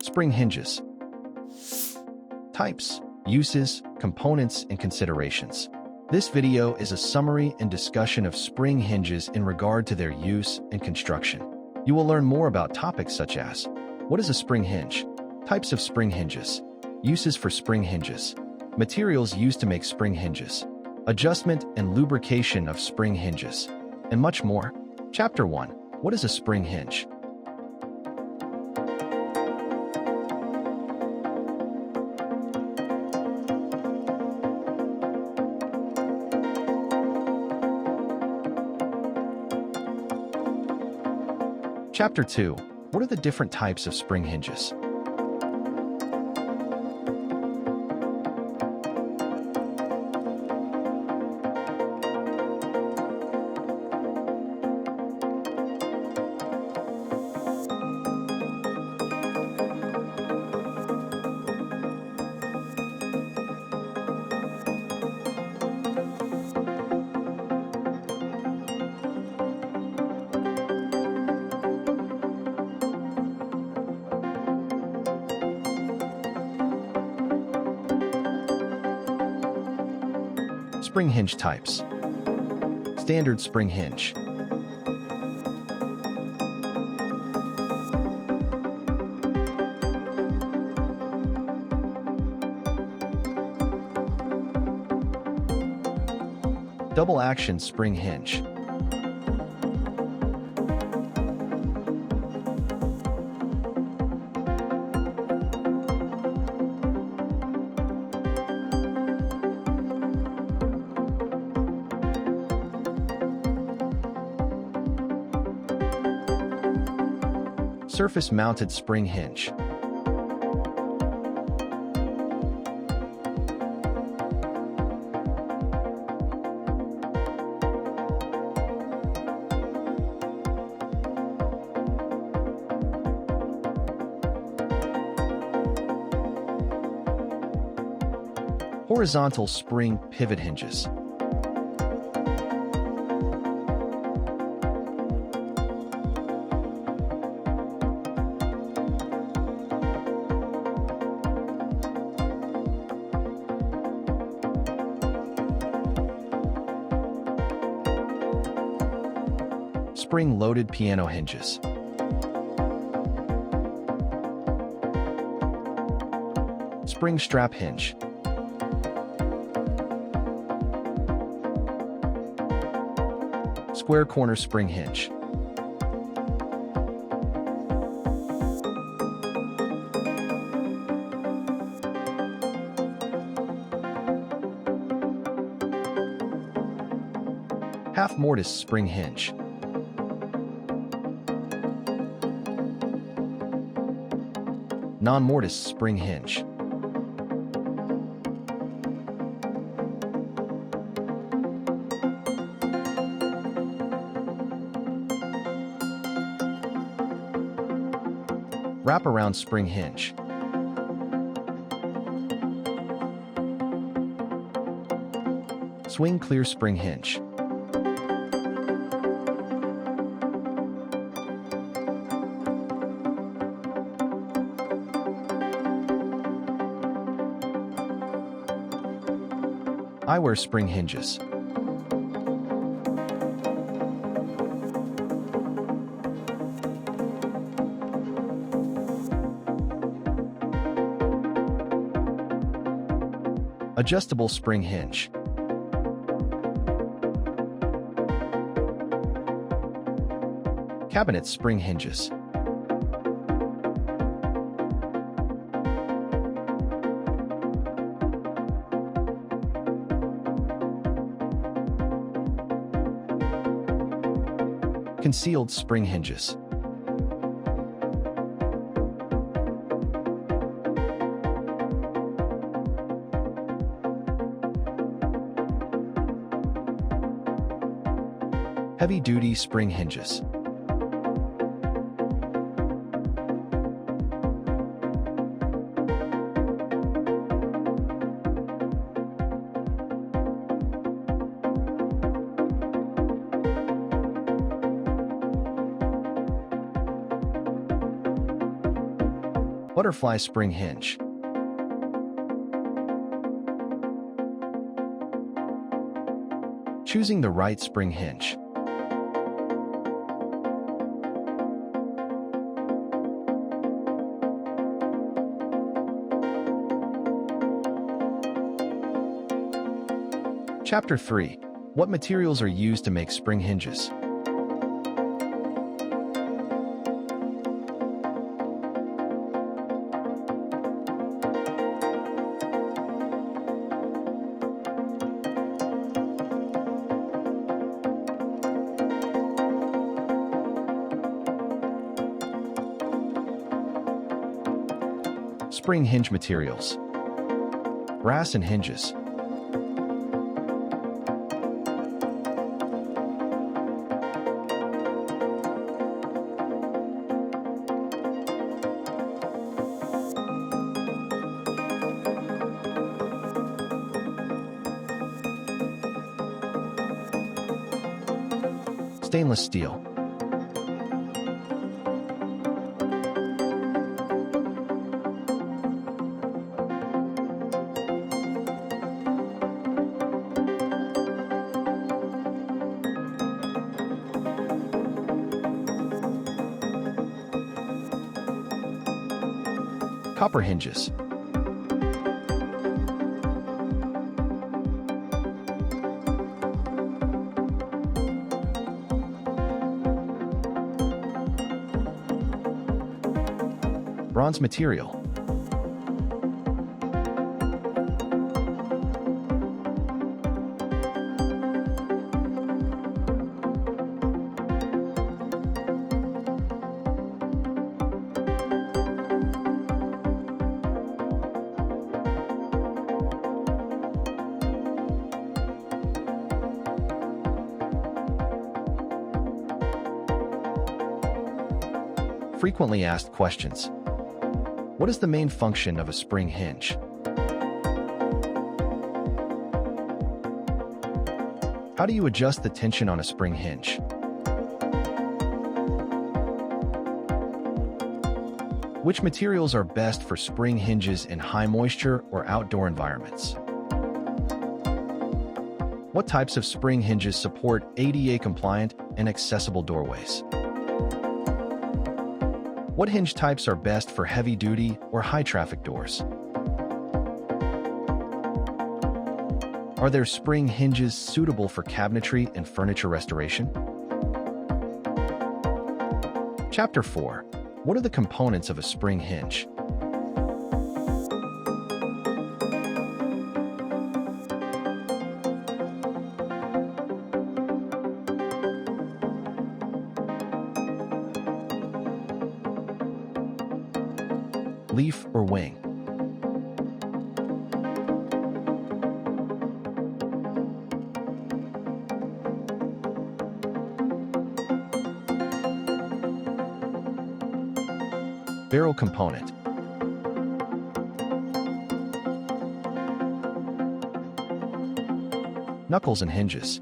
Spring hinges. Types, uses, components, and considerations. This video is a summary and discussion of spring hinges in regard to their use and construction. You will learn more about topics such as: what is a spring hinge? Types of spring hinges. Uses for spring hinges. Materials used to make spring hinges. Adjustment and lubrication of spring hinges. And much more. Chapter 1. What is a spring hinge? Chapter 2. What are the different types of spring hinges? Spring hinge types. Standard spring hinge. Double action spring hinge. Surface-mounted spring hinge. Horizontal spring pivot hinges. Spring-loaded piano hinges. Spring strap hinge. Square corner spring hinge. Half mortise spring hinge. Non-mortise spring hinge. Wraparound spring hinge. Swing clear spring hinge. Eyewear spring hinges. Adjustable spring hinge. Cabinet spring hinges. Concealed spring hinges. Heavy-duty spring hinges. Butterfly spring hinge. Choosing the right spring hinge. Chapter 3. What materials are used to make spring hinges? Spring hinge materials. Brass and hinges. Stainless steel. Copper hinges. Bronze material. Frequently asked questions. What is the main function of a spring hinge? How do you adjust the tension on a spring hinge? Which materials are best for spring hinges in high moisture or outdoor environments? What types of spring hinges support ADA-compliant and accessible doorways? What hinge types are best for heavy-duty or high-traffic doors? Are there spring hinges suitable for cabinetry and furniture restoration? Chapter 4. What are the components of a spring hinge? Leaf or wing. Barrel component. Knuckles and hinges.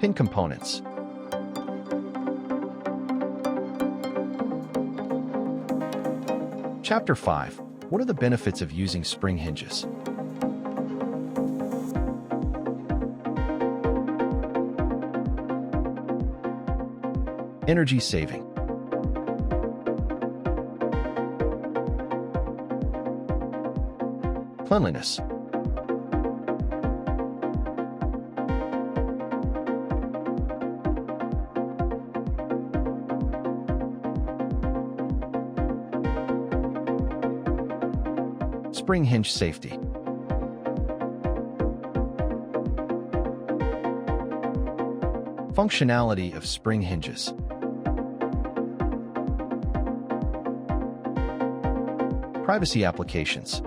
Pin components. Chapter 5. What are the benefits of using spring hinges? Energy saving. Cleanliness. Spring hinge safety. Functionality of spring hinges. Privacy applications.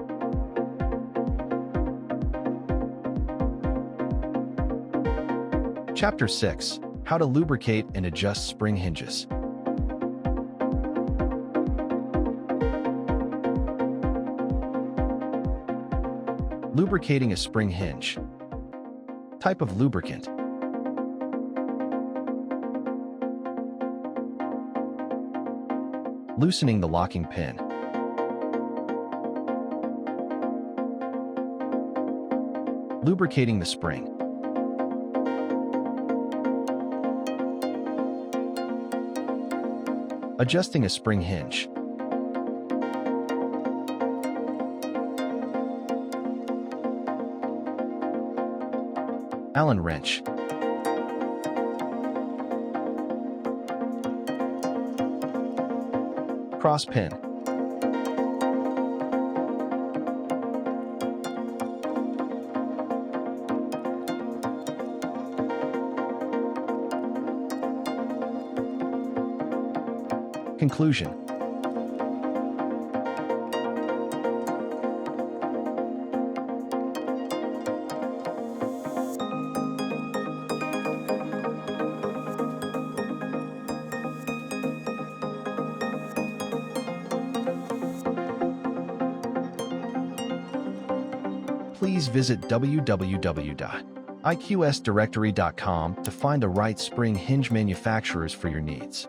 Chapter 6. How to lubricate and adjust spring hinges. Lubricating a spring hinge. Type of lubricant. Loosening the locking pin. Lubricating the spring. Adjusting a spring hinge. Allen wrench. Cross pin. Conclusion. Please visit www.iqsdirectory.com to find the right spring hinge manufacturers for your needs.